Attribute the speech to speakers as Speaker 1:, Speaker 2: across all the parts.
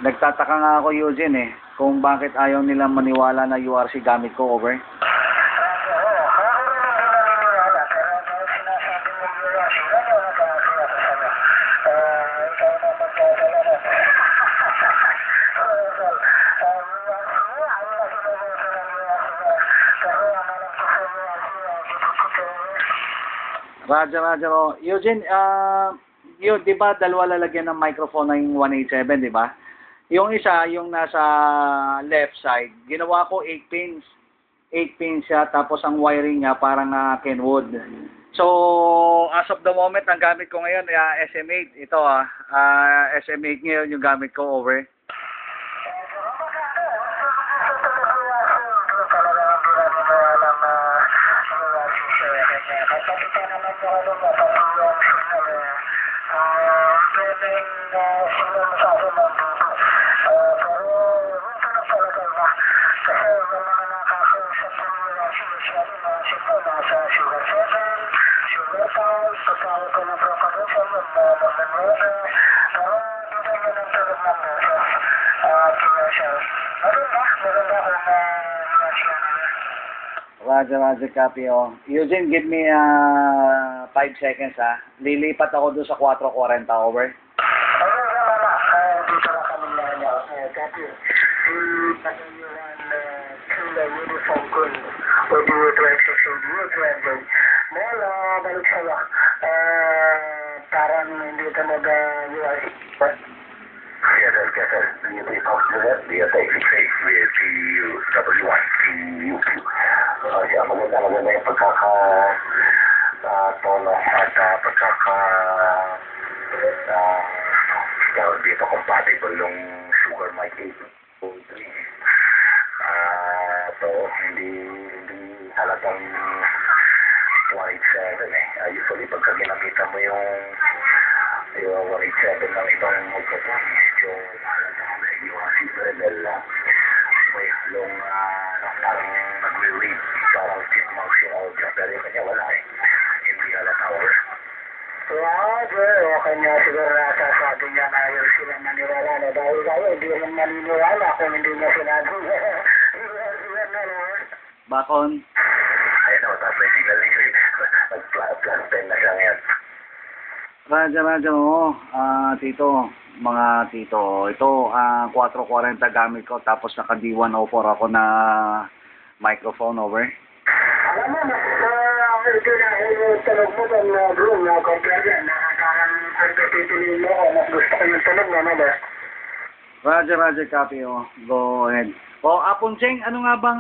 Speaker 1: Nagtataka nga ako, Eugene, kung bakit ayaw nilang maniwala na URC gamit ko, over. Roger, Roger. Oh. Eugene, yun, di ba dalawa lalagyan ng microphone na yung 187, di ba? Yung isa, yung nasa left side, ginawa ko 8 pins. 8 pins siya, tapos ang wiring niya parang Kenwood. So, as of the moment, ang gamit ko ngayon, SM8. Ito SM8 ngayon yung gamit ko, over. Roger, Roger, copy. Oh. Eugene, give me 5 seconds, ha. Lilipat ako doon sa 440, over.
Speaker 2: Parang hindi talaga you be comfortable with the face with the W1 UQ. Siya maganda yung tono at dito compatible yung Sugar Mic 8.3. So hindi halatang 187 usually pagka ginamitan mo yung 187 ng ibang magkatang medyo yung level may halong parang nagre-read parang chipmunks yung audio pero yung kanya wala hindi halata or okay niya siguro nasasabi niya na yun sila maniwala na dahil tayo hindi naman maniniwala kung hindi niya sinabi
Speaker 1: Bakon.
Speaker 2: Ayun ako tapos signal nag-plus 10 na siya ngayon.
Speaker 1: Roger, Roger, oo. Tito, mga tito, ito, 440 gamit ko, tapos naka D104 ako na microphone, over.
Speaker 2: Alam mo, ito na tunog mo doon na room na compare yan, na parang pagkatituloy mo ako, mas gusto ko yung tunog na ba?
Speaker 1: Roger, Roger, copy, oh. Go ahead. O, Apuncheng, ano nga bang,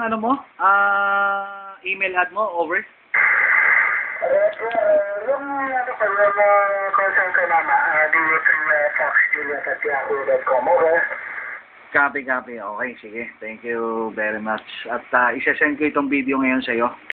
Speaker 1: email ad mo, over?
Speaker 2: Yung concern ko mama, dito.foxjulius@yahoo.com, over.
Speaker 1: Copy, copy. Okay, sige. Thank you very much. At isa-send ko itong video ngayon sa'yo.